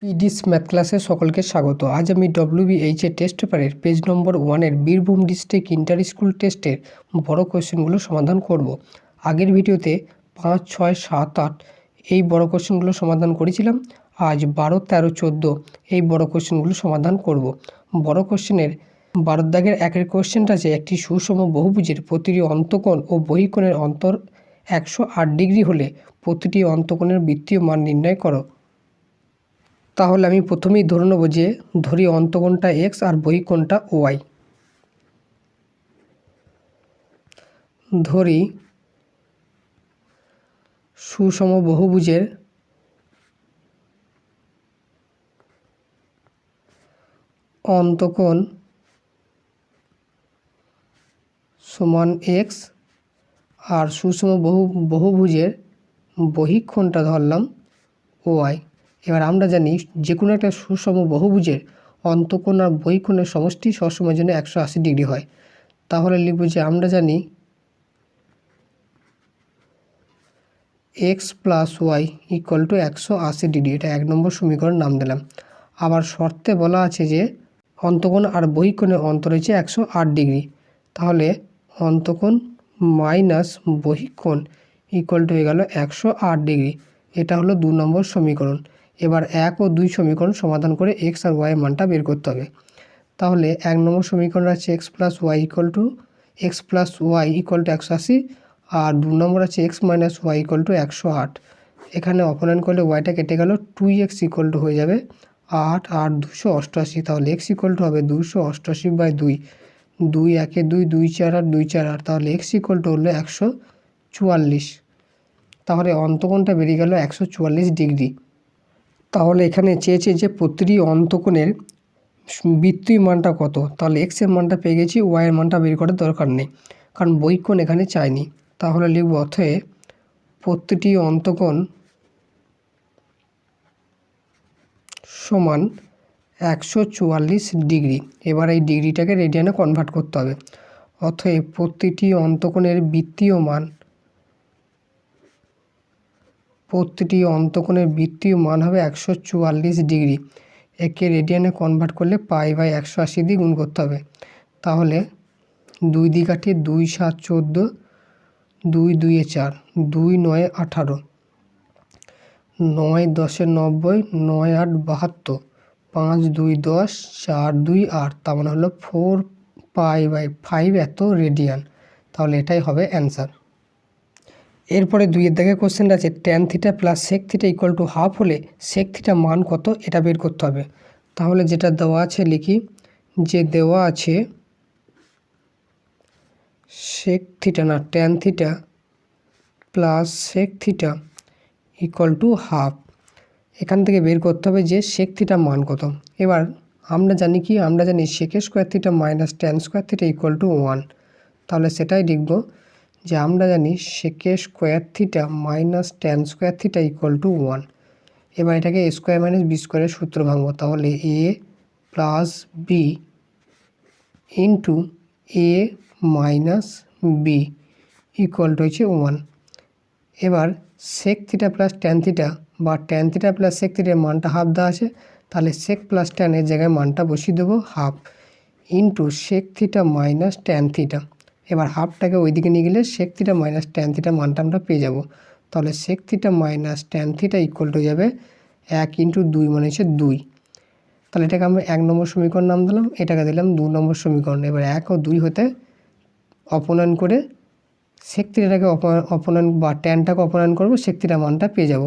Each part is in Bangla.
পিডিস ম্যাথ ক্লাসে সকলকে স্বাগত। আজ আমি WBH এর টেস্ট পেপারের পেজ নম্বর 1-এর বীরভূম ডিস্ট্রিক্ট ইন্টার স্কুল টেস্টের বড় কোয়েশ্চেনগুলো সমাধান করব। আগের ভিডিওতে 5, 6, 7, 8 এই বড় কোয়েশ্চেনগুলো সমাধান করেছিলাম। আজ 12, 13, 14 এই বড় কোয়েশ্চেনগুলো সমাধান করব। বড় কোয়েশ্চেনের 12 দাগের 1-এর কোয়েশ্চেনটা আছে, একটি সুষম বহুভুজের প্রতিটি অন্তকোণ ও বহিকোণের অন্তর 108 ডিগ্রি হলে প্রতিটি অন্তকোণের বৃত্তীয় মান নির্ণয় করো। তাহলে আমি প্রথমেই ধরে নেব যে ধরি অন্তকোণটা x আর বহিকোণটা y। ধরি সুষম বহুভুজের অন্তকোণ সমান x আর সুষম বহুভুজের বহিকোণটা ধরলাম y। এবার আমরা জানি যে কোনো একটা সুষম বহুভুজের অন্তকোণ আর বহিকোণের সমষ্টি সবসময়ের জন্য 180 ডিগ্রি হয়। তাহলে লিখব যে আমরা জানি x + y = 180 ডিগ্রি। এটা 1 নম্বর সমীকরণ নাম দিলাম। আবার শর্তে বলা আছে যে অন্তকোণ আর বহিকোণের অন্তর হচ্ছে 108 ডিগ্রি। তাহলে অন্তকোণ মাইনাস বহিকোণ = হয়ে গেল 108 ডিগ্রি। এটা হলো 2 নম্বর সমীকরণ। এবার 1 ও 2 সমীকরণ সমাধান করে x আর y এর মানটা বের করতে হবে। তাহলে 1 নম্বর সমীকরণ আছে x + y = 180, আর 2 নম্বর আছে x - y = 108। এখানে অপনয়ন করলে yটা কেটে গেল, 2x = হয়ে যাবে 8 আর 288। তাহলে x = হবে 288/2। 2 1 2, 2 4 8, 2 4 8। তাহলে x = হলো 144। তাহলে অন্তকোণটা বেরিয়ে গেল 144 ডিগ্রি। তাহলে এখানে চেয়েছে যে প্রতিটি অন্তকোণের বৃত্তীয় মানটা কত। তাহলে x এর মানটা পেয়ে গেছি, y এর মানটা বের করার দরকার নেই, কারণ বহিকোণ এখানে চাইনি। তাহলে লিখব অতএব প্রতিটি অন্তকোণ সমান 144 ডিগ্রি। এবার এই ডিগ্রিটাকে রেডিয়ানে কনভার্ট করতে হবে। অতএব প্রতিটি অন্তকোণের বৃত্তীয় মান হবে 144 ডিগ্রি। একে রেডিয়ানে কনভার্ট করলে π/180 দিয়ে গুণ করতে হবে। তাহলে 2 দিয়ে কাটি, 2 7 14, 2 2 4, 2 9 18, 9 10 90, 9 8 72, 5 2 10, 4 2 8। তার মানে হলো 4π/5 এত রেডিয়ান। তাহলে এটাই হবে অ্যান্সার। এরপরে 2 দাগে কোশ্চেনটা আছে tan θ + sec θ = হাফ হলে sec θ মান কত, এটা বের করতে হবে। তাহলে যেটা দেওয়া আছে লিখি, যে দেওয়া আছে sec θ না tan θ + sec θ = হাফ। এখান থেকে বের করতে হবে যে sec θ মান কত। এবার আমরা জানি কি, আমরা জানি sec² θ - tan² θ = 1। তাহলে সেটাই লিখব যে আমরা জানি sec² θ - tan² θ = 1। এবার এটাকে a² - b² এর সূত্র ভাঙবো। তাহলে a + b * a - b হচ্ছে 1। এবার sec θ + tan θ বা tan θ + sec θ এর মানটা হাফ দেওয়া আছে। তাহলে sec + tan এর জায়গায় মানটা বসিয়ে দেবো হাফ * sec θ - tan θ। এবার হাফটাকে ওইদিকে নিয়ে গেলে sec θ - tan θ মানটা আমরা পেয়ে যাব। তাহলে sec θ - tan θ = যাবে 1 * 2 মানে হচ্ছে 2। তাহলে এটাকে আমরা 1 নম্বর সমীকরণ নাম দিলাম, এটাকে দিলাম 2 নম্বর সমীকরণ। এবার 1 ও 2 হতে অপনয়ন করে sec θটাকে অপনয়ন বা ট্যানটাকে অপনয়ন করবো, sec θ মানটা পেয়ে যাব।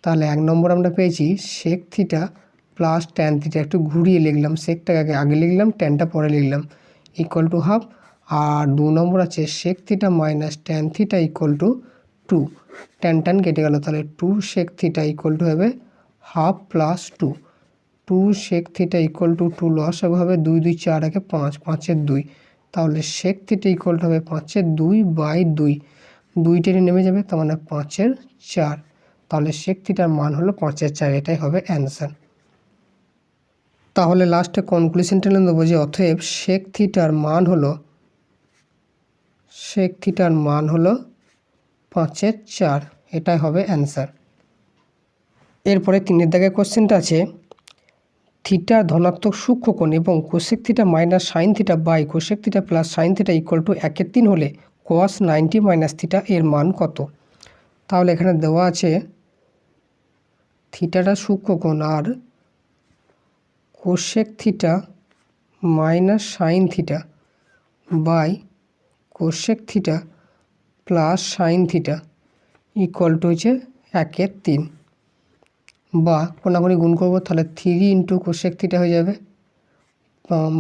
তাহলে 1 নম্বর আমরা পেয়েছি sec θ + tan θ। একটু ঘুরিয়ে লিখলাম, secটাকে আগে লিখলাম, ট্যানটা পরে লিখলাম, = হাফ। আর 2 নম্বর আছে sec θ - tan θ = 2। ট্যান কেটে গেল, তাহলে 2 sec θ = হবে হাফ + 2। 2 sec θ = 2 লস হবে 2 2 4 1 5, 5 এর 2। তাহলে sec θ = হবে 5 এর 2/2। 2 টেনে নেমে যাবে, তার মানে 5 এর 4। তাহলে sec θ মান হলো 5 এর 4। এটাই হবে অ্যান্সার। তাহলে লাস্টে কনক্লুশন টেনে দেবো যে অতএব sec θ মান হলো 5 এর 4। এটাই হবে অ্যান্সার। এরপরে 3 দাগে কোশ্চেনটা আছে থিটা ধনাত্মক সূক্ষ্মকোণ এবং cosec theta minus sine theta by cosec theta plus sine theta equal to 1/3 হলে cos 90 মাইনাস থিটা এর মান কত? তাহলে এখানে দেওয়া আছে থিটাটা সূক্ষ্মকোণ আর cosec theta minus sine theta by cosec theta plus sine theta equal to হচ্ছে 1/3 বা কোনাকুনি গুণ করবো, তাহলে 3 ইন্টু কোসেক থিটা হয়ে যাবে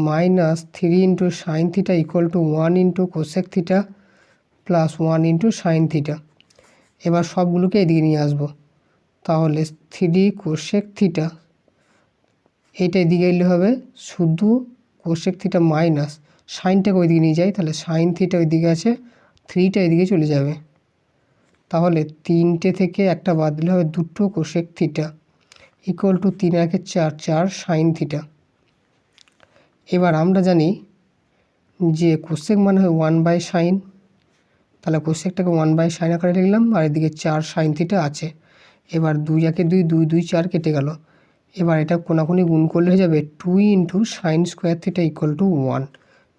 minus 3 into sign theta equal two 1 into cosec theta plus 1 into sine theta. এবার সবগুলোকে এদিকে নিয়ে আসবো, তাহলে 3 কোসেক থিটা এইটা এদিকে এলে হবে শুধু কোসেক থিটা মাইনাস সাইনটাকে ওইদিকে নিয়ে যাই, তাহলে সাইন থিটা ওইদিকে আছে, 3টা এদিকে চলে যাবে। তাহলে 3টে থেকে একটা বাদ দিলে হবে 2 কোসেক থিটা ইকুয়াল টু 3 একে 4 4 সাইন থিটা। এবার আমরা জানি যে কোসেক মানে হয় 1/sin, তাহলে কোসেকটাকে 1/sin আকারে লিখলাম আর এদিকে 4 সাইন থিটা আছে। এবার 2 একে 2 2 2 4 কেটে গেল। এবার এটা কোনাকুনি গুণ করলে হয়ে যাবে 2 into sine square theta equal two 1।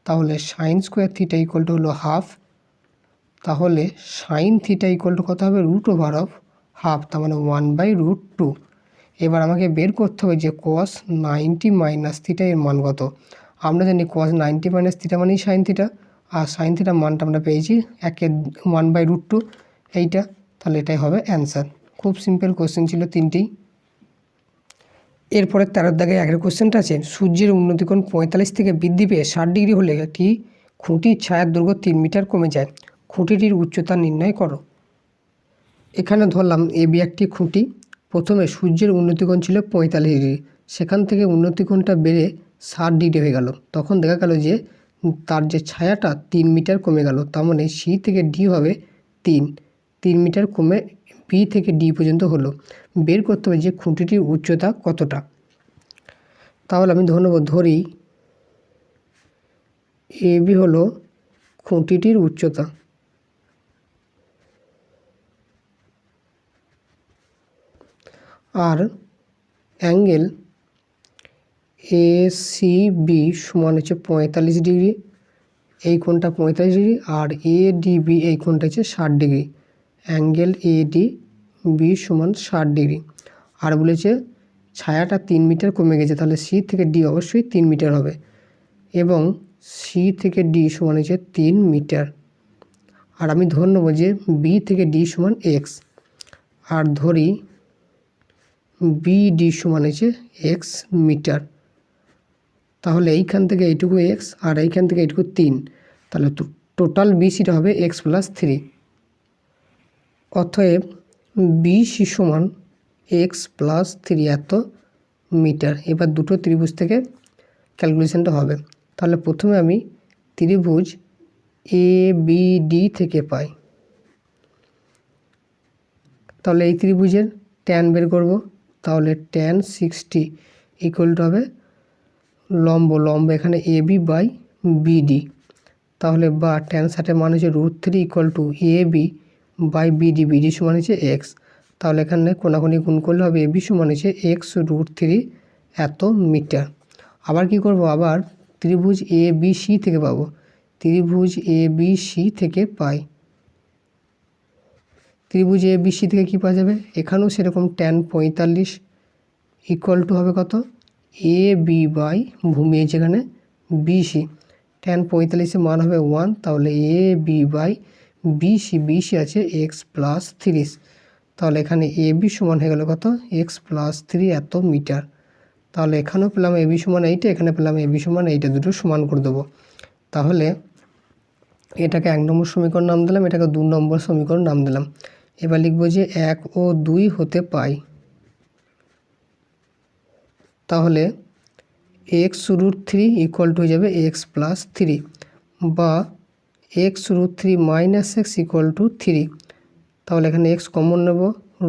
তাহলে sine square theta equal two হলো হাফ, তাহলে সাইন থিটা ইকুয়াল টু কত হবে √1/2, তার মানে 1/√2। এবার আমাকে বের করতে হবে যে cos 90 মাইনাস থিটা এর মান কত। আমরা জানি cos 90 মাইনাস থিটা মানেই সাইন থিটা, আর সাইন থিটার মানটা আমরা পেয়েছি 1/√2 এইটা, তাহলে এটাই হবে অ্যান্সার। খুব সিম্পল কোশ্চেন ছিল তিনটেই। এরপরে 13 দাগে আগের কোশ্চেনটা আছে, সূর্যের উন্নতিকোণ 45 থেকে বৃদ্ধি পেয়ে 60 ডিগ্রি হলে একটি খুঁটির ছায়ার দৈর্ঘ্য 3 মিটার কমে যায়, খুঁটিটির উচ্চতা নির্ণয় করো। এখানে ধরলাম এবি একটি খুঁটি, প্রথমে সূর্যের উন্নতিকোণ ছিল 45 ডিগ্রি, সেখান থেকে উন্নতিকোণটা বেড়ে 60 ডিগ্রি হয়ে গেল। তখন দেখা গেল যে তার যে ছায়াটা 3 মিটার কমে গেল, তার মানে সি থেকে ডি হবে 3 মিটার কমে বি থেকে ডি পর্যন্ত হলো। বের করতে হবে যে খুঁটিটির উচ্চতা কতটা। তাহলে আমি ধরি এবি হলো খুঁটিটির উচ্চতা, আর অ্যাঙ্গেল এসিবি সমান হচ্ছে 45 ডিগ্রি, এই কোণটা 45 ডিগ্রি, আর এডিবি এই কোণটা হচ্ছে 60 ডিগ্রি। অ্যাঙ্গেল এডিবি সমান 60 ডিগ্রি। আর বলেছে ছায়াটা 3 মিটার কমে গেছে, তাহলে সি থেকে ডি অবশ্যই 3 মিটার হবে, এবং সি থেকে ডি সমান হচ্ছে 3 মিটার। আর আমি ধরে নেব যে বি থেকে ডি সমান এক্স, আর ধরি বিডি সমান হচ্ছে এক্স মিটার। তাহলে এইখান থেকে এইটুকু এক্স আর এইখান থেকে এইটুকু 3, তাহলে টোটাল বিসিটা হবে এক্স প্লাস 3। অতএব বিসি সমান এক্স প্লাস 3 এত মিটার। এবার দুটো ত্রিভুজ থেকে ক্যালকুলেশনটা হবে। তাহলে প্রথমে আমি ত্রিভুজ এ বি ডি থেকে পাই, তাহলে এই ত্রিভুজের ট্যান বের করব। তাহলে ট্যান 60 ইকুয়াল টু হবে লম্ব এখানে এ বি বাই বিডি, তাহলে বা ট্যান 60 মান হচ্ছে √3 equal to A B by BD, BD সমান হচ্ছে এক্স। তাহলে এখানে কোনাকুনি গুণ করলে হবে এ বি সমান হচ্ছে x√3 এত মিটার। আবার কি করব, আবার ত্রিভুজ এ বি সি থেকে পাবো, ত্রিভুজ এ বি সি থেকে পাই। ত্রিভুজ এ বি সি থেকে কী পাওয়া যাবে, এখানেও সেরকম ট্যান 45 ইকুয়াল টু হবে কত এ বি বাই ভূমি যেখানে বিসি, ট্যান 45-এর মান হবে 1, তাহলে এ বি বাই বিসি, বিসি আছে এক্স প্লাস 30, তাহলে এখানে এ বি সমান হয়ে গেল কত এক্স প্লাস 3 এত মিটার। তাহলে এখানেও পেলাম এ বি সমান এইটা, এখানে পেলাম এ বি সমান এইটা, দুটো সমান করে দেবো। তাহলে এটাকে 1 নম্বর সমীকরণ নাম দিলাম, এটাকে 2 নম্বর সমীকরণ নাম দিলাম। এবার লিখব যে 1 ও 2 হতে পাই, তাহলে x√3 ইকুয়াল টু হয়ে যাবে এক্স প্লাস 3, বা x√3 minus x equal to 3। তাহলে এখানে এক্স কমন নেব,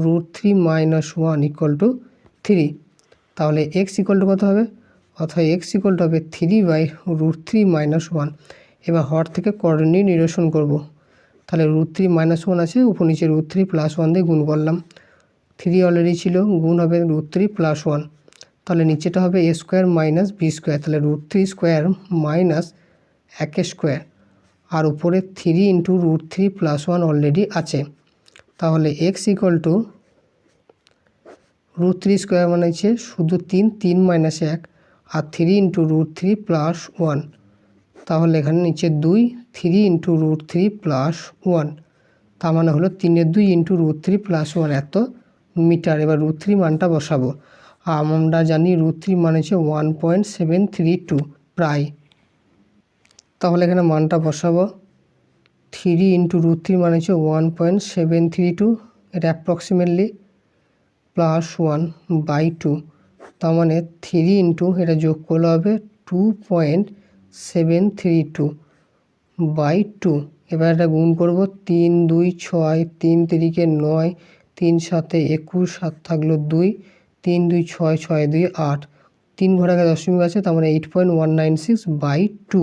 √3 মাইনাস 1 ইকুয়াল টু 3। তাহলে এক্স ইকুয়াল টু কত হবে, অর্থাৎ এক্স ইকুয়াল টু হবে 3/√3 মাইনাস 1। এবার হর থেকে করণীয় নিরসন করব। তাহলে √3 মাইনাস 1 আছে, উপর নিচে √3 প্লাস 1 দিয়ে গুণ করলাম, 3 অলরেডি ছিল, গুণ হবে √3 প্লাস 1, তাহলে নিচেটা হবে a square minus B square, তাহলে √3 স্কোয়ার মাইনাস 1 স্কোয়ার, আর উপরে 3 ইন্টু √3 + 1 অলরেডি আছে। তাহলে এক্স ইকুয়াল টু √3 স্কোয়ার মানে হচ্ছে শুধু 3 - 1 আর 3 ইন্টু √3 + 1, তাহলে এখানে নিচে 2, 3 ইন্টু √3 + 1, তার মানে হলো 3 2 ইন্টু √3 + 1 এত মিটার। এবার √3 মানটা বসাবো, আমরা জানি √3 মানে হচ্ছে 1.732 প্রায়, তাহলে এখানে মানটা বসাবো। 3 ইন্টু √3 মানে হচ্ছে 1.732, এটা অ্যাপ্রক্সিমেটলি +1/2, তার মানে 3 ইন্টু এটা যোগ করলে হবে 2.732/2। এবার এটা গুণ করব, 3 2 6, 3 3 9, 3 7 21, 7 থাকলো 2, 3 2 6 6 2 8, 3 ঘর আগে দশমিক আছে, তার মানে 8.196/2।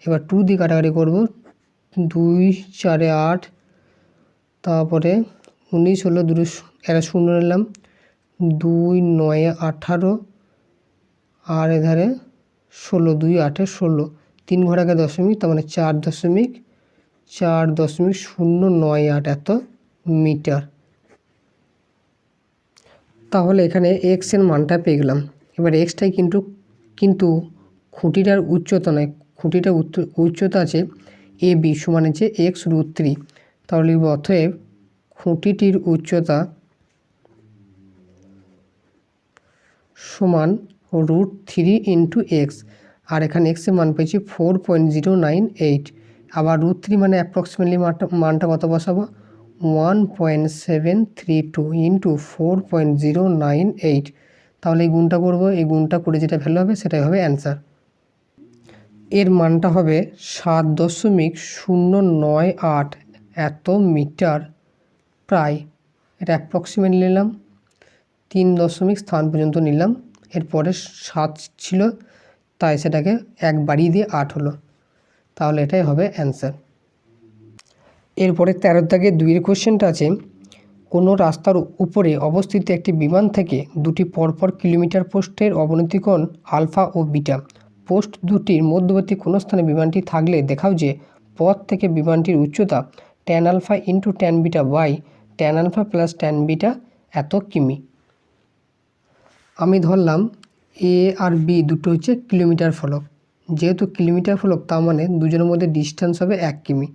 এবার 2 দিয়ে কাটাকাটি করব, 2 4 8, তারপরে 19 হলো, 2 একটা 0 নিলাম, 2 9 18, আর এধারে 16, 2 8 16, 3 ঘর আগে দশমিক, তার মানে 4.098 এত মিটার। তাহলে এখানে এক্স এর মানটা পেয়ে গেলাম। এবার এক্সটাই কিন্তু খুঁটিটার উচ্চতা নয়, খুঁটিটার উচ্চতা আছে এ বি সমান হচ্ছে x√3, তাহলে লিখব অতএব খুঁটিটির উচ্চতা সমান √3 ইন্টু এক্স, আর এখানে এক্স এর মান পেয়েছি 4.098। আবার √3 মানে অ্যাপ্রক্সিমেটলি মানটা কত বসাবো, 1.732 ইন্টু 4.098, তাহলে এই গুণটা করব, এই গুণটা করে যেটা ভ্যালু হবে সেটাই হবে অ্যান্সার। এর মানটা হবে 7.098 এত মিটার প্রায়, এটা অ্যাপ্রক্সিমেটলি নিলাম, 3 দশমিক স্থান পর্যন্ত নিলাম, এরপরে 7 ছিল তাই সেটাকে 1 বাড়িয়ে দিয়ে 8 হলো, তাহলে এটাই হবে অ্যান্সার। এরপরে 13 দাগে 2 কোশ্চেনটা আছে, কোনো রাস্তার উপরে অবস্থিত একটি বিমান থেকে দুটি পরপর কিলোমিটার পোস্টের অবনতি কোণ আলফা ও বিটা, পোস্ট দুটির মধ্যবর্তী কোনো স্থানে বিমানটি থাকলে দেখাও যে পথ থেকে বিমানটির উচ্চতা tan alpha into tan beta by tan alpha plus tan beta এত কিমি। আমি ধরলাম এ আর বি দুটো হচ্ছে কিলোমিটার ফলক, যেহেতু কিলোমিটার ফলক তার মানে দুজনের মধ্যে ডিস্টেন্স হবে 1 কিমি।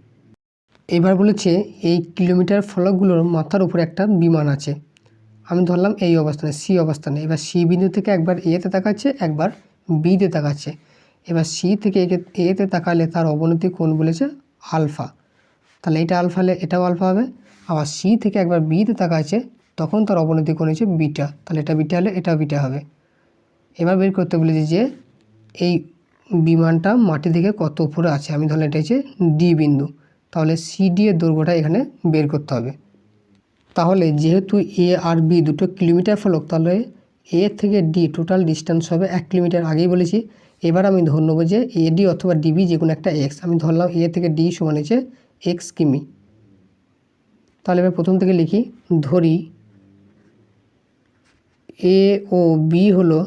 এবার বলেছে এই কিলোমিটার ফলকগুলোর মাথার উপরে একটা বিমান আছে, আমি ধরলাম এই অবস্থানে সি অবস্থানে। এবার সি বিন্দু থেকে একবার এতে তাকাচ্ছে, একবার বিতে তাকাচ্ছে। এবার সি থেকে এতে তাকালে তার অবনতি কোণ বলেছে আলফা, তাহলে এটা আলফা হলে এটাও আলফা হবে। আবার সি থেকে একবার বিতে তাকাচ্ছে, তখন তার অবনতি কোণ হচ্ছে বিটা, তাহলে এটা বিটা হলে এটাও বিটা হবে। এবার বের করতে বলেছি যে এই বিমানটা মাটি থেকে কত উপরে আছে, আমি ধরলাম এটা হচ্ছে ডি বিন্দু, তাহলে সিডি এর দৈর্ঘ্যটা এখানে বের করতে হবে। তাহলে যেহেতু এ আর বি দুটো কিলোমিটার ফলক, তাহলে এ থেকে ডি টোটাল ডিস্টেন্স হবে 1 কিলোমিটার, আগেই বলেছি। এবার আমি ধরে নেবো যে এডি অথবা ডিবি যে কোনো একটা এক্স, আমি ধরলাম এ থেকে ডি সমান হচ্ছে এক্স কিমি। তাহলে এবার প্রথম থেকে লিখি, ধরি এ ও বি হলো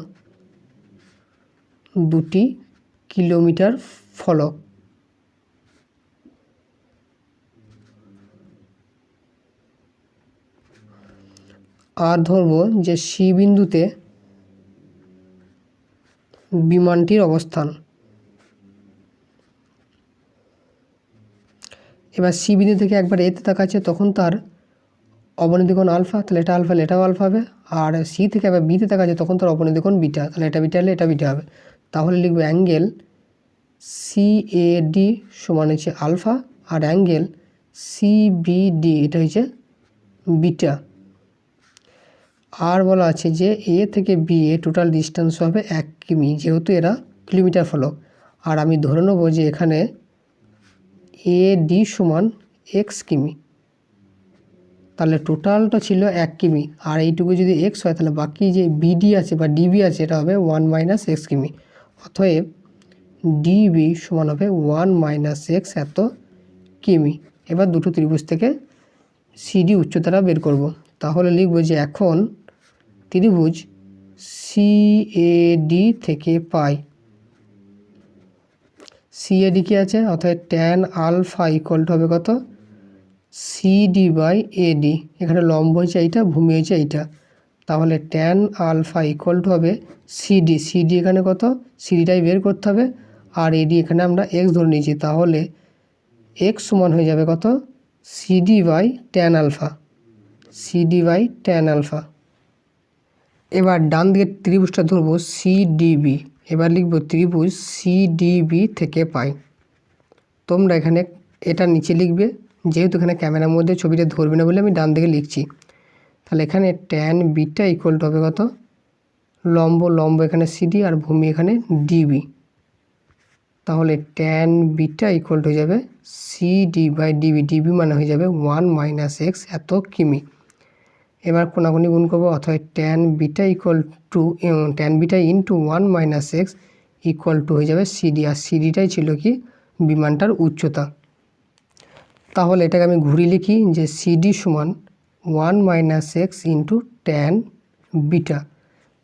দুটি কিলোমিটার ফলক, আর ধরবো যে সি বিন্দুতে বিমানটির অবস্থান। এবার সি বিন্দু থেকে একবার এতে তাকাচ্ছে, তখন তার অবনতি কোণ আলফা, তাহলে এটা আলফা হলে এটাও আলফা হবে। আর সি থেকে আবার বিতে তাকাচ্ছে, তখন তার অবনতি কোণ বিটা, তাহলে এটা বিটা হলে এটা বিটা হবে। তাহলে লিখবো অ্যাঙ্গেল সিএডি সমান হচ্ছে আলফা, আর অ্যাঙ্গেল সিবিডি এটা হচ্ছে বিটা। আর বলা আছে যে এ থেকে বি এ টোটাল ডিস্টেন্স হবে 1 কিমি, যেহেতু এরা কিলোমিটার ফলক। আর আমি ধরে নেবো যে এখানে এ ডি সমান এক্স কিমি, তাহলে টোটালটা ছিল 1 কিমি, আর এইটুকু যদি এক্স হয় তাহলে বাকি যে বিডি আছে বা ডিবি আছে এটা হবে 1 - x কিমি, অতএব ডিবি সমান হবে 1 - x এত কিমি। এবার দুটো ত্রিভুজ থেকে সিডি উচ্চতাটা বের করব, তাহলে লিখব যে এখন ত্রিভুজ সিএডি থেকে পাই। সিএডি কি আছে, অর্থাৎ ট্যান আলফা ইকুয়াল টু হবে কত, সিডি বাই এডি। এখানে লম্ব হয়েছে এইটা, ভূমি হয়েছে এইটা, তাহলে ট্যান আলফা ইকুয়াল টু হবে সিডি। সিডি এখানে কত, সিডিটাই বের করতে হবে, আর এডি এখানে আমরা এক্স ধরে নিয়েছি, তাহলে এক্স সমান হয়ে যাবে কত, CD by tan alpha, CD by tan alpha. এবার ডান দিকে ত্রিভুজটা ধরবো সিডিবি। এবার লিখব ত্রিভুজ সিডিবি থেকে পাই। তোমরা এখানে এটা নিচে লিখবে, যেহেতু এখানে ক্যামেরার মধ্যে ছবিটা ধরবে না বলে আমি ডান দিকে লিখছি। তাহলে এখানে ট্যান বিটা ইকুয়াল টু হবে কত, লম্ব লম্ব এখানে সিডি আর ভূমি এখানে ডিবি, তাহলে ট্যান বিটা ইকুয়াল টু হয়ে যাবে সিডি বাই ডিবি। ডিবি মানে হয়ে যাবে 1 - x এত কিমি। এবার কোনাকুনি গুণ করবো, অর্থাৎ tan beta equal to tan beta into 1 - x equal to হয়ে যাবে সিডি, আর সিডিটাই ছিল কি বিমানটার উচ্চতা। তাহলে এটাকে আমি ঘুরিয়ে লিখি যে সিডি সমান 1 - x ইন্টু ট্যান বিটা।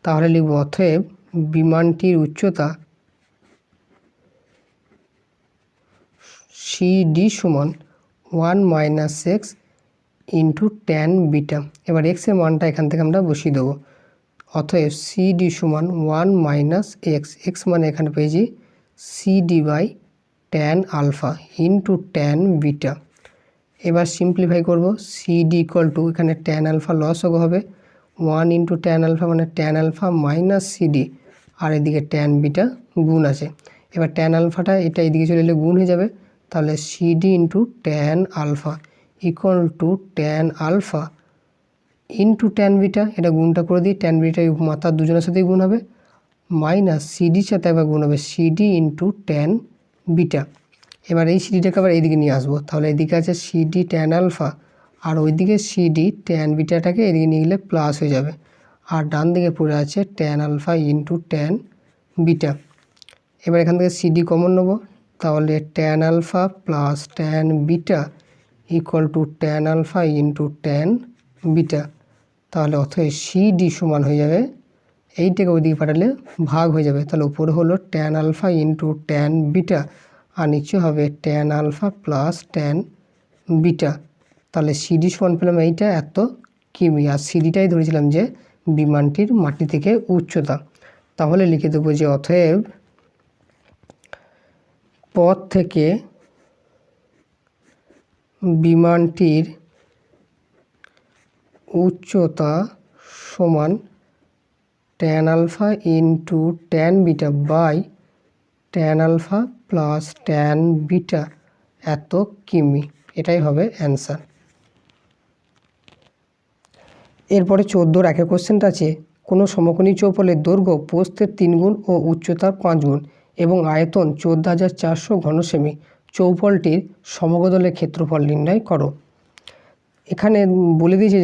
তাহলে লিখব অতএব বিমানটির উচ্চতা সিডি সমান 1 - x ইন্টু ট্যান বিটা। এবার এক্সের মানটা এখান থেকে আমরা বসিয়ে দেবো, অতএব সিডি সমান 1 - x, এক্স মানে এখানে পেয়েছি CD by tan alpha into tan beta. এবার সিম্পলিফাই করব, সিডি ইকুয়াল টু এখানে ট্যান আলফা লস হবে 1 ইন্টু ট্যান আলফা মানে ট্যান আলফা মাইনাস সিডি, আর এদিকে ট্যান বিটা গুণ আছে। এবার ট্যান আলফাটা এটা এদিকে চলে এলে গুণ হয়ে যাবে, তাহলে CD into tan alpha equal to tan alpha into tan beta. এটা গুণটা করে দিই, ট্যান বিটা মাথার দুজনের সাথেই গুণ হবে, মাইনাস সিডির সাথে একবার গুণ হবে সিডি ইন্টু ট্যান বিটা। এবার এই সিডিটাকে আবার এইদিকে নিয়ে আসবো, তাহলে এদিকে আছে সিডি ট্যান আলফা, আর ওইদিকে সিডি ট্যান বিটাটাকে এদিকে নিয়ে গেলে প্লাস হয়ে যাবে, আর ডান দিকে পড়ে আছে tan alpha into tan beta. এবার এখান থেকে সিডি কমন নেবো, তাহলে tan alpha plus tan beta equal to tan alpha into tan beta. তাহলে অথবা সিডি সমান হয়ে যাবে, এইটাকে ওইদিকে পাঠালে ভাগ হয়ে যাবে, তাহলে উপরে হলো tan alpha into tan beta, আর নিচে হবে tan alpha plus tan beta. তাহলে সিডি সমান পেলাম এইটা এত কিমি, আর সিডিটাই ধরেছিলাম যে বিমানটির মাটি থেকে উচ্চতা। তাহলে লিখে দেবো যে অতএব পথ থেকে বিমানটির উচ্চতা সমান tan alpha into tan beta by tan alpha plus tan beta এত কিমি। এটাই হবে অ্যান্সার। এরপরে 14 একের কোশ্চেনটা আছে, কোনো সমকোণী চৌপলের দৈর্ঘ্য প্রস্থের 3 গুণ ও উচ্চতার 5 গুণ এবং আয়তন 14,400 ঘনসেমি। চৌপলটির সমগ্রদলের ক্ষেত্রফল নির্ণয় করো। এখানে বলে দিয়েছে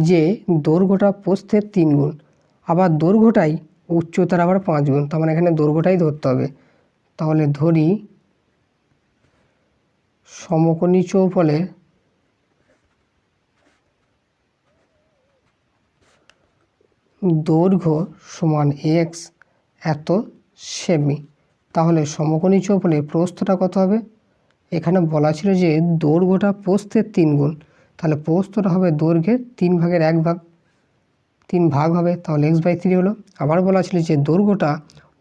যে দৈর্ঘ্যটা প্রস্থের 3 গুণ, আবার দৈর্ঘ্যটাই উচ্চতার আবার 5 গুণ, তার মানে এখানে দৈর্ঘ্যটাই ধরতে হবে। তাহলে ধরি সমকোণী চৌপলের দৈর্ঘ্য সমান এক্স এত সেমি। তাহলে সমকোণী চৌপলের প্রস্থটা কত হবে, এখানে বলা ছিল যে দৈর্ঘ্যটা প্রস্থের 3 গুণ, তাহলে প্রস্থটা হবে দৈর্ঘ্যের 3 ভাগের 1 ভাগ, 3 ভাগ হবে, তাহলে x/3 হলো। আবার বলা ছিল যে দৈর্ঘ্যটা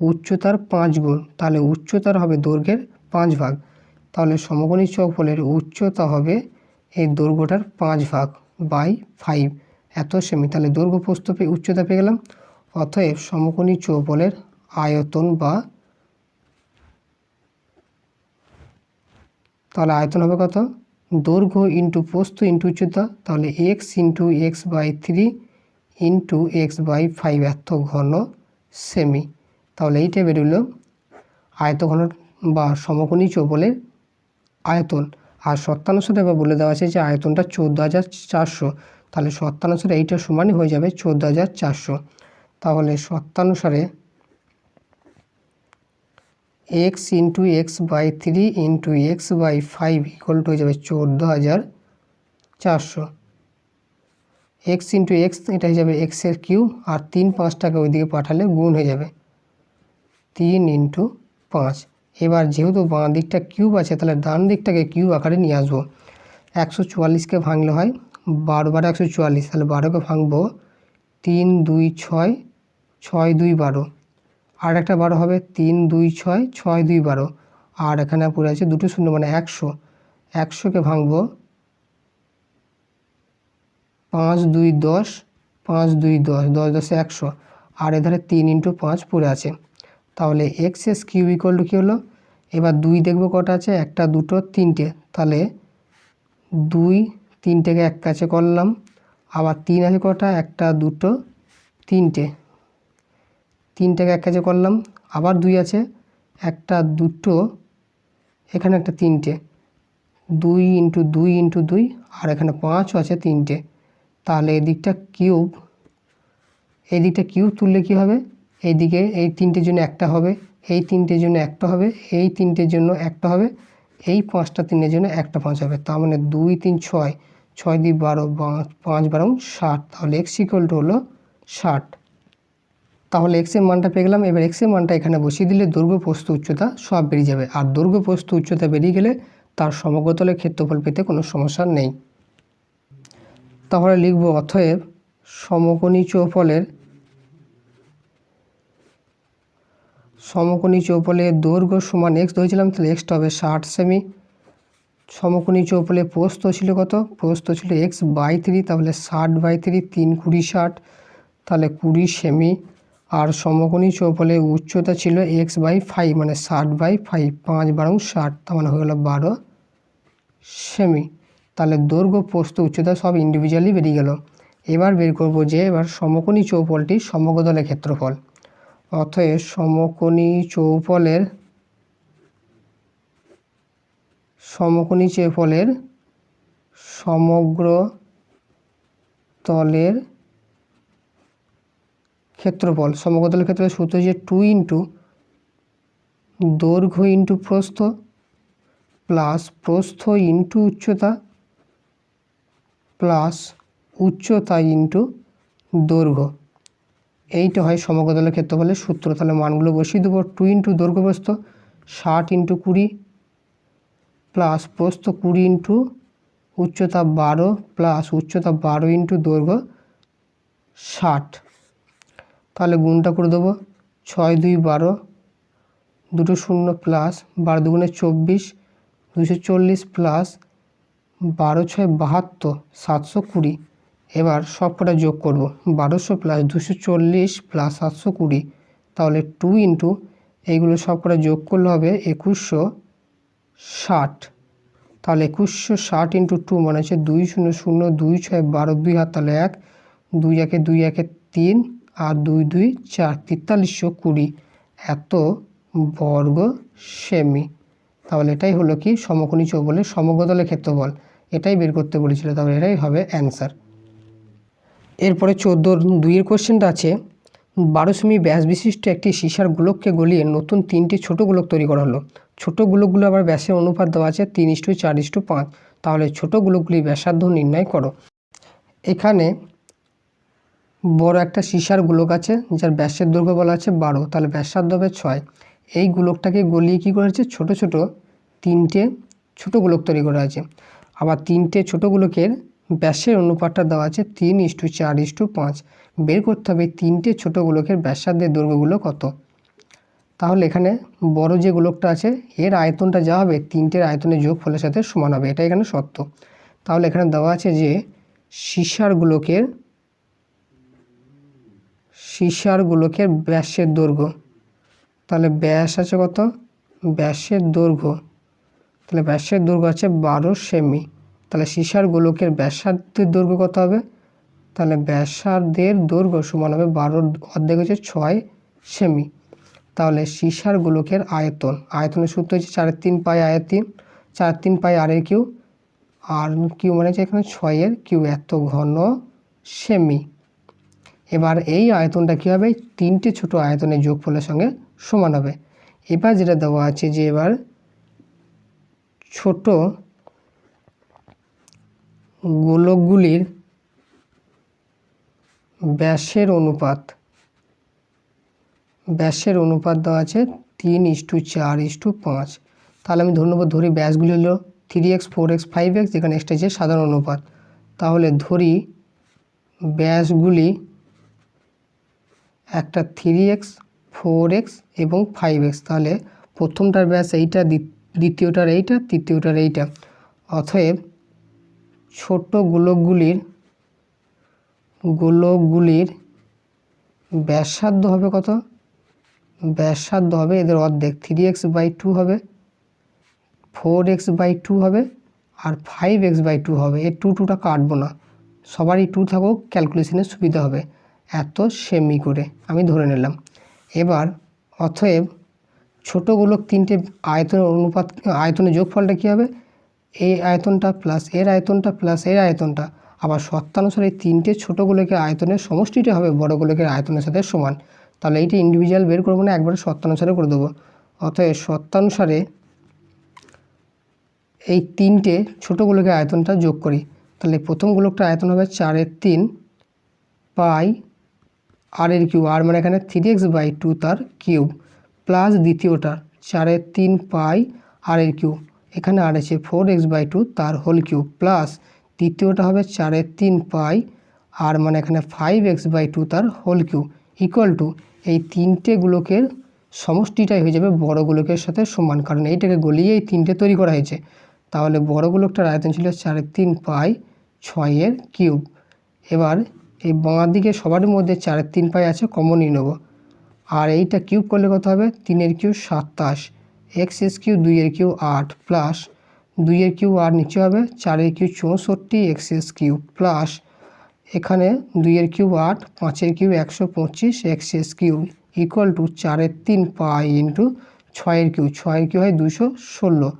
উচ্চতার 5 গুণ, তাহলে উচ্চতার হবে দৈর্ঘ্যের 5 ভাগ, তাহলে সমকোণী চৌপলের উচ্চতা হবে এই দৈর্ঘ্যটার 5 ভাগ বাই 5 এত সেমি। তাহলে দৈর্ঘ্য প্রস্থ পেয়ে উচ্চতা পেয়ে গেলাম। অতএব সমকোণী চৌপলের আয়তন বা তাহলে আয়তন হবে কত, দৈর্ঘ্য ইন্টু প্রস্থ ইন্টু উচ্চতা, তাহলে x into x/3 into x/5 এত ঘন সেমি। তাহলে এইটা বেরোলো আয়তঘন বা সমকোণী চৌপলের আয়তন। আর শর্তানুসারে এবার বলে দেওয়া আছে যে আয়তনটা 14,400, তাহলে শর্তানুসারে এইটা সমানই হয়ে যাবে 14,400। তাহলে শর্তানুসারে x into x/3 into x/5 equal to হয়ে যাবে 14,400। এক্স ইন্টু এক্স, এটা হয়ে যাবে এক্সের কিউব, আর 3 5টাকে ওইদিকে পাঠালে গুণ হয়ে যাবে 3 ইন্টু 5। এবার যেহেতু বাঁ দিকটা কিউব আছে, তাহলে ডান দিকটাকে কিউব আকারে নিয়ে আসবো। 144কে ভাঙলে হয় 12 12 144, তাহলে 12কে ভাঙবো 3 2 6 6 2 12, আর একটা 12 হবে 3 2 6 6 2 12, আর এখানে পড়ে আছে দুটো শূন্য মানে 100। 100কে ভাঙবো 5 2 10 5 2 10 10 10 100, আর এধারে 3 ইন্টু 5 পড়ে আছে। তাহলে x s cube equal to কী হলো? এবার 2 দেখবো কটা আছে, 1 2 3টে, তাহলে 2 3টেকে এক কাছে করলাম, আবার 3 আছে কটা, 1 2 3টে, 3টেকে এক কাছে করলাম, আবার 2 আছে 1 2, এখানে একটা 3টে, 2 ইন্টু 2 ইন্টু 2, আর এখানে 5ও আছে 3টে। তাহলে এদিকটা কিউব, এই দিকটা কিউব তুললে কী হবে, এইদিকে এই 3টের জন্য একটা হবে, এই 3টের জন্য একটা হবে, এই 3টের জন্য একটা হবে, এই 5টা 3-এর জন্য একটা 5 হবে। তার মানে 2 3 6 6 2 12 5 12 60, তাহলে এক্স ইকুয়াল টু হলো 60। তাহলে এক্সের মানটা পেয়ে গেলাম। এবার এক্সের মানটা এখানে বসিয়ে দিলে দৈর্ঘ্য প্রস্থ উচ্চতা সব বেরিয়ে যাবে, আর দৈর্ঘ্য প্রস্থ উচ্চতা বেরিয়ে গেলে তার সমগ্রতলের ক্ষেত্রফল পেতে কোনো সমস্যা নেই। তাহলে লিখব অতএব সমকোণী চৌপলের দৈর্ঘ্য সমান এক্স ধরেছিলাম, তাহলে এক্সটা হবে 60 সেমি। সমকোণী চৌপলের প্রস্থ ছিল কত, প্রস্থ ছিল x/3, তাহলে 60/3 3 20 60, তাহলে 20 সেমি। আর সমকোণী চৌপলের উচ্চতা ছিল x/5, মানে 60/5 5 12 60, তার মানে হয়ে গেল 12 সেমি। তাহলে দৈর্ঘ্য প্রস্থ উচ্চতা সব ইন্ডিভিজুয়ালি বেরিয়ে গেল। এবার বের করব যে এবার সমকোণী চৌপলটির সমগ্রতলের ক্ষেত্রফল। অতএব সমকোণী চৌপলের সমগ্র তলের ক্ষেত্রফল, সমগ্রতলের ক্ষেত্রফলের সূত্র হচ্ছে 2 ইন্টু দৈর্ঘ্য ইন্টু প্রস্থ প্লাস প্রস্থ ইন্টু উচ্চতা প্লাস উচ্চতা ইন্টু দৈর্ঘ্য। এইটা হয় সমগ্রতলের ক্ষেত্রফলের সূত্র। তাহলে মানগুলো বসিয়ে দেবো। 2 ইন্টু দৈর্ঘ্য প্রস্থ 60 ইন্টু 20 প্লাস প্রস্থ 20 ইন্টু উচ্চতা 12 প্লাস উচ্চতা 12 ইন্টু দৈর্ঘ্য 60। তাহলে গুণটা করে দেবো, 6 2 12, দুটো শূন্য প্লাস 12 2 24 240 প্লাস 12 6 72 720। এবার সব কটা যোগ করব, 1200 প্লাস 240 প্লাস 720, তাহলে 2 ইন্টু এইগুলো সব কটা যোগ করলে হবে 2160। তাহলে 2160 ইন্টু 2 মানে হচ্ছে 2 0 0 2 6 12 2 হাত, তাহলে 1 2 1 2 1 3 আর 2 2 4 4320 এত বর্গ সেমি। তাহলে এটাই হলো কি সমকোণী চৌপলের সমগ্রতলের ক্ষেত্রফল, এটাই বের করতে বলেছিল, তাহলে এটাই হবে অ্যান্সার। এরপরে 14-2 কোশ্চেনটা আছে, 12 সেমি ব্যাস বিশিষ্ট একটি সীসার গোলককে গলিয়ে নতুন 3টি ছোট গোলক তৈরি করা হলো। ছোট গোলকগুলো আবার ব্যাসের অনুপাত দেওয়া আছে 3:4:5, তাহলে ছোট গোলকগুলির ব্যাসার্ধ নির্ণয় করো। এখানে বড় একটা সীসার গোলক আছে যার ব্যাসের দৈর্ঘ্য বলা আছে 12, তাহলে ব্যাসার্ধ হবে 6। এই গোলকটাকে গলিয়ে কী করা হয়েছে, ছোট ছোট 3টে ছোট গোলক তৈরি করা আছে। আবার 3টে ছোট গোলকের ব্যাসের অনুপাতটা দেওয়া আছে 3:4:5। বের করতে হবে 3টে ছোট গোলকের ব্যাসার্ধের দৈর্ঘ্যগুলো কত। তাহলে এখানে বড় যে গোলকটা আছে এর আয়তনটা যা হবে 3টের আয়তনের যোগফলের সাথে সমান হবে, এটা এখানে সত্য। তাহলে এখানে দেওয়া আছে যে সীসার গোলকের ব্যাসের দৈর্ঘ্য, তাহলে ব্যাস আছে কত, ব্যাসের দৈর্ঘ্য, তাহলে ব্যাসের দৈর্ঘ্য আছে 12 সেমি। তাহলে সীসার গোলকের ব্যাসার্ধের দৈর্ঘ্য কত হবে, তাহলে ব্যাসার্ধের দৈর্ঘ্য সমান হবে 12 অর্ধেক হচ্ছে 6 সেমি। তাহলে সীসার গোলকের আয়তনের সূত্র হচ্ছে 4 3 পাই আয়তন, 4 3 পাই r এর কিউ, আর কিউ মানে হচ্ছে এখানে 6 এর কিউ, এত ঘন সেমি। এবার এই আয়তনটা কী হবে, 3টে ছোট আয়তনের যোগফলের সঙ্গে সমান হবে। এবার যেটা দেওয়া আছে যে এবার ছোট গোলকগুলির ব্যাসের অনুপাত দেওয়া আছে 3:4:5। তাহলে আমি ধরি ব্যাসগুলি হলো 3x 4x 5x, যেখানে এক্সটা হচ্ছে সাধারণ অনুপাত। তাহলে ধরি ব্যাসগুলি একটা 3x 4x এবং 5x। তাহলে প্রথমটার ব্যাস এইটা, দ্বিতীয়টার এইটা, তৃতীয়টার এইটা। অতএব ছোট গোলকগুলির ব্যাসার্ধ হবে কত? ব্যাসার্ধ হবে এদের অর্ধেক, 3x/2 হবে, 4x/2 হবে, আর 5x/2 হবে। এই 2টা কাটবো না, সবারই 2 থাকুক, ক্যালকুলেশনের সুবিধা হবে। এত সেমি করে আমি ধরে নিলাম। এবার অতএব ছোট গোলক তিনটে আয়তনের যোগফলটা কী হবে? এই আয়তনটা প্লাস এর আয়তনটা প্লাস এর আয়তনটা। আবার শর্তানুসারে এই তিনটে ছোটো গোলকের আয়তনের সমষ্টিটা হবে বড় গোলকের আয়তনের সাথে সমান। তাহলে এইটা ইন্ডিভিজুয়াল বের করবো না, একবারে শর্তানুসারে করে দেবো। অতএব শর্তানুসারে এই তিনটে ছোটো গোলকের আয়তনটা যোগ করি। তাহলে প্রথম গোলকটার আয়তন হবে 4/3 পাই r³ আর মানে এখানে 3x/2 তার কিউব, প্লাস দ্বিতীয়টা 4/3 পাই r³, এখানে আর আছে 4x/2 তার হোল কিউব, প্লাস তৃতীয়টা হবে 4/3 পাই আর মানে এখানে 5x/2 তার হোল কিউব, ইকুয়াল টু এই তিনটে গোলকের সমষ্টিটাই হয়ে যাবে বড় গোলকের সাথে সমান, কারণ এইটাকে গলিয়ে এই তিনটে তৈরি করা হয়েছে। তাহলে বড় গোলকটার আয়তন ছিল 4/3 পাই 6/3। এবার এই বাঁ দিকে সবার মধ্যে 4/3 পাই আছে, কমন নিয়ে নেব। আর এইটা কিউব করলে কত হবে? 3x³ 27, x³ 2x³ 8, plus 2x³ 8 নিচে হবে 4x³ 64, x³ প্লাস এখানে 2x³ 8, 5x³ 125, x³ equal to 4/3 pi into 6x³, 6x³ হয় 216,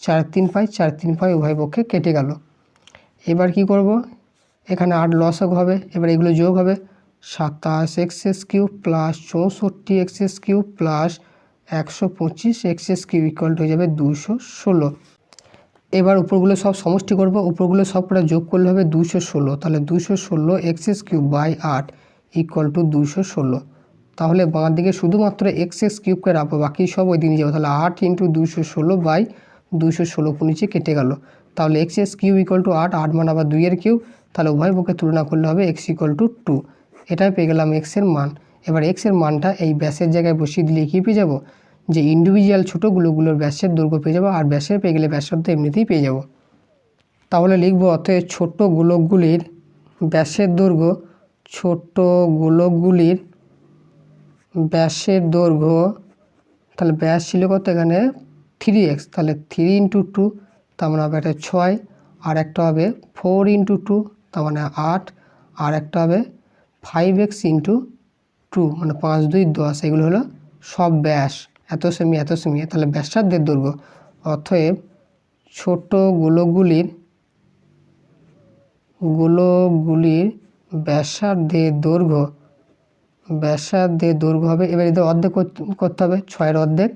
4/3 পাই 4/3 পাই উভয় পক্ষে কেটে গেল। এবার কি করব? এখানে 8 লসক হবে, এবার এগুলো যোগ হবে, 27 x³ plus 64 x³ plus 125 x³ equal হয়ে যাবে 216। এবার উপরগুলো সব সমষ্টি করব, উপরগুলো সব কটা যোগ করলে হবে 216। তাহলে 216 x³/8 ইকুয়াল টু 216। তাহলে বাঁ দিকে শুধুমাত্র x³ রাখবো, বাকি সব ওই দিকে যাবো। তাহলে 8 × 216/216 নিচে কেটে গেল। তাহলে x³ ইকুয়াল টু 8, 8 মান আবার 2-এর কিউব, তাহলে উভয় পক্ষে তুলনা করলে হবে x ইকুয়াল টু 2। এটাই পেয়ে গেলাম x এর মান। এবার x এর মানটা এই ব্যাসের জায়গায় বসিয়ে দিলে কী পেয়ে যাবো? যে ইন্ডিভিজুয়াল ছোটো গোলকগুলোর ব্যাসের দৈর্ঘ্য পেয়ে যাবো, আর ব্যাসের পেয়ে গেলে ব্যাসার্ধ এমনিতেই পেয়ে যাব। তাহলে লিখব অতএব ছোট গোলকগুলির ব্যাসের দৈর্ঘ্য, তাহলে ব্যাস ছিল কত? এখানে 3x, তাহলে 3 × 2 তার মানে হবে একটা 6, আর একটা হবে 4 × 2 তার মানে 8, আর একটা হবে 5x × 2 মানে 5 2 10। এগুলো হলো সব ব্যাস, এত সেমি এত সেমি। তাহলে ব্যাসার্ধের দৈর্ঘ্য, অতএব ছোট গোলকগুলির ব্যাসার্ধের দৈর্ঘ্য হবে, এবার এদের অর্ধেক করতে হবে। 6-এর অর্ধেক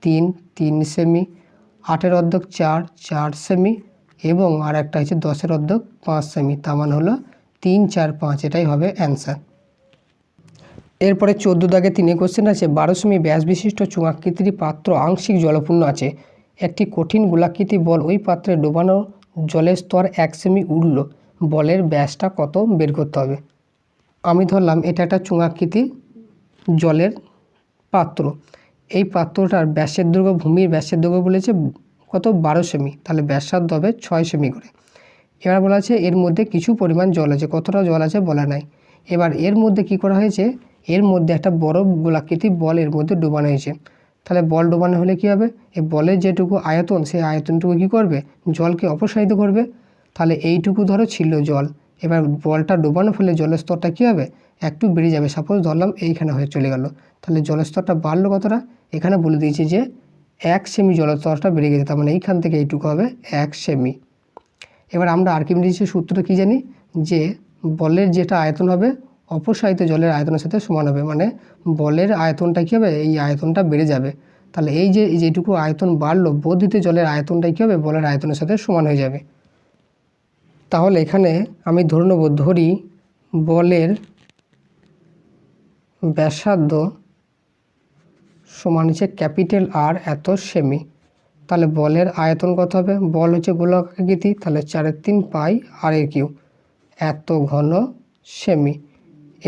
3 3 সেমি, 8-এর অর্ধেক 4 4 সেমি, এবং আর একটা হচ্ছে 10-এর অর্ধেক 5 সেমি, তার মানে হলো 3 4 5। এটাই হবে অ্যান্সার। এরপরে 14 দাগে 3 কোশ্চেন আছে, 12 সেমি ব্যাস বিশিষ্ট চুঙাকৃতির পাত্র আংশিক জলপূর্ণ আছে। একটি কঠিন গোলাকৃতি বল ওই পাত্রে ডোবানো জলের স্তর 1 সেমি উঠল, বলের ব্যাসটা কত বের করতে হবে। আমি ধরলাম এটা একটা চুঙাকৃতি জলের পাত্র, এই পাত্রটার ব্যাসের দৈর্ঘ্য, ভূমির ব্যাসের দৈর্ঘ্য বলেছে কত? 12 সেমি, তাহলে ব্যাসার্ধ হবে 6 সেমি করে। এবার বলা আছে এর মধ্যে কিছু পরিমাণ জল আছে, কতটা জল আছে বলা নাই। এবার এর মধ্যে কি করা হয়েছে? এর মধ্যে একটা বড় গোলাকৃতি বল এর মধ্যে ডোবানো হয়েছে। তাহলে বল ডোবানো হলে কি হবে? এই বলের যেটুকু আয়তন, সেই আয়তনটুকু কি করবে? জলকে অপসারিত করবে। তাহলে এইটুকু ধরো ছিল জল, এবার বলটা ডোবানোর ফলে জলের স্তরটা কী হবে? একটু বেড়ে যাবে। সাপোজ ধরলাম এইখানে হয়ে চলে গেল, তাহলে জলের স্তরটা বাড়লো কতটা? এখানে বলে দিয়েছি যে 1 সেমি জলের স্তরটা বেড়ে গেছে, তার মানে এইখান থেকে এইটুকু হবে 1 সেমি। এবার আমরা আর্কিমিডিসের সূত্রটা কি জানি? যে বলের যেটা আয়তন হবে অপসারিত জলের আয়তনের সাথে সমান হবে, মানে বলের আয়তনটা কী হবে? এই আয়তনটা বেড়ে যাবে। তাহলে এই যে যেটুকু আয়তন বাড়লো, বর্ধিত জলের আয়তনটা কী হবে? বলের আয়তনের সাথে সমান হয়ে যাবে। তাহলে এখানে আমি ধরে নেব, ধরি বলের ব্যাসার্ধ সমান হচ্ছে ক্যাপিটাল আর এত সেমি। তাহলে বলের আয়তন কত হবে? বল হচ্ছে গোলকাকৃতি, তাহলে 4/3 পাই r³ এত ঘন সেমি।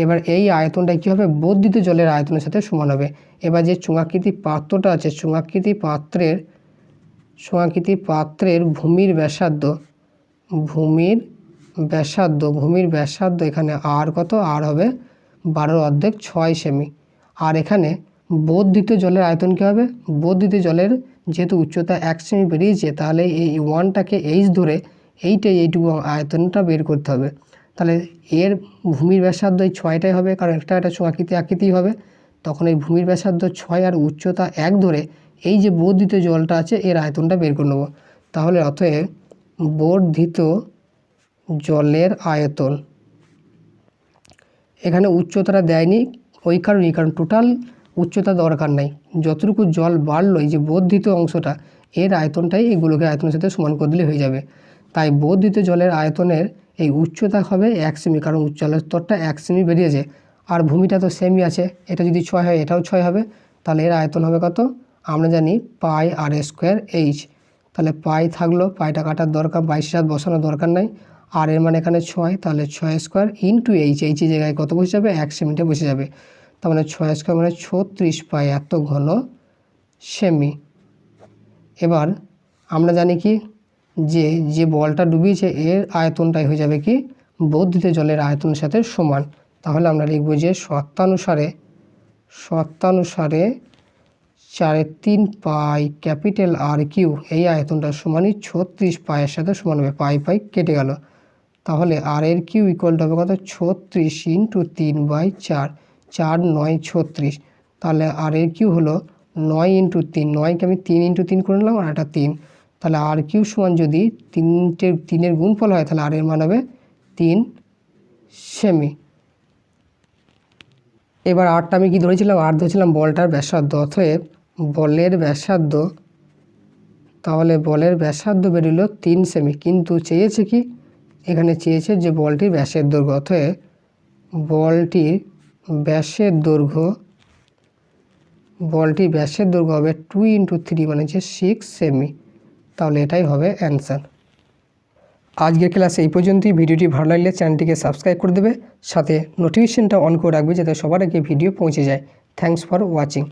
এবার এই আয়তনটা কী হবে? বর্ধিত জলের আয়তনের সাথে সমান হবে। এবার যে চুঙাকৃতি পাত্রটা আছে, চুঙাকৃতি পাত্রের ভূমির ব্যাসার্ধ এখানে আর কত? আর হবে 12/6 সেমি। আর এখানে বর্ধিত জলের আয়তন কী হবে? বর্ধিত জলের যেহেতু উচ্চতা 1 সেমি বেরিয়েছে, তাহলে এই 1টাকে h ধরে এইটুকু আয়তনটা বের করতে হবে। তাহলে এর ভূমির ব্যাসার্ধ এই 6টাই হবে, কারণ একটা চুঙাকৃতি আকৃতি হবে। তখন এই ভূমির ব্যাসার্ধ 6 আর উচ্চতা 1 ধরে এই যে বর্ধিত জলটা আছে এর আয়তনটা বের করে নেব। তাহলে অতএব বর্ধিত জলের আয়তন, এখানে উচ্চতাটা দেয়নি কারণ টোটাল উচ্চতা দরকার নাই, যতটুকু জল বাড়লো এই যে বর্ধিত অংশটা এর আয়তনটাই এই গোলকের আয়তনের সাথে সমান করে দিলে হয়ে যাবে। তাই বর্ধিত জলের আয়তনের এই উচ্চতা হবে 1 সেমি, কারণ জলের স্তরটা 1 সেমি বেরিয়েছে। আর ভূমিটা তো সেমি আছে, এটা যদি 6 হয় এটাও 6 হবে। তাহলে এর আয়তন হবে কত? আমরা জানি পাই r²h। তাহলে পাই থাকলো, পাইটা কাটার দরকার, 22 বসানোর দরকার নাই। আর এর মানে এখানে 6, তাহলে 6² ইন্টু এইচের জায়গায় কত বসে যাবে? 1 সেমিটা বসে যাবে। তার মানে 6² মানে 36 পাই এত ঘন সেমি। এবার আমরা জানি কি যে বলটা ডুবিয়েছে এর আয়তনটাই হয়ে যাবে কি? বর্ধিত জলের আয়তনের সাথে সমান। তাহলে আমরা লিখব যে শর্তানুসারে 4/3 পাই ক্যাপিটাল R³ এই আয়তনটা সমানই 36 পাইয়ের সাথে সমান হবে। পাই কেটে গেল। তাহলে r³ ইকুয়াল হবে কত? 36 ইন্টু 3/4, 4 9 36। তাহলে r³ হলো 9 ইন্টু 3, 9কে আমি 3 ইন্টু 3 করে নিলাম আর একটা 3। তাহলে r³ সমান যদি 3-এর গুণফল হয় তাহলে r এর মান হবে 3 সেমি। এবার আরটা আমি কি ধরেছিলাম? আর ধরেছিলাম বলটার ব্যাসার্ধ। অতএব বলের ব্যাসার্ধ, তাহলে বলের ব্যাসার্ধ বেরোলো 3 সেমি, কিন্তু চেয়েছে কি? এখানে চেয়েছে যে বলটির ব্যাসের দৈর্ঘ্য। অতএব বলটির ব্যাসের দৈর্ঘ্য হবে 2 ইন্টু 3 মানে হচ্ছে 6 সেমি। তাহলে এটাই হবে অ্যান্সার। আজকের ক্লাস এই পর্যন্তই। ভিডিওটি ভালো লাগলে চ্যানেলটিকে সাবস্ক্রাইব করে দেবে, সাথে নোটিফিকেশনটা অন করে রাখবে যাতে সবার আগে ভিডিও পৌঁছে যায়। Thanks for watching.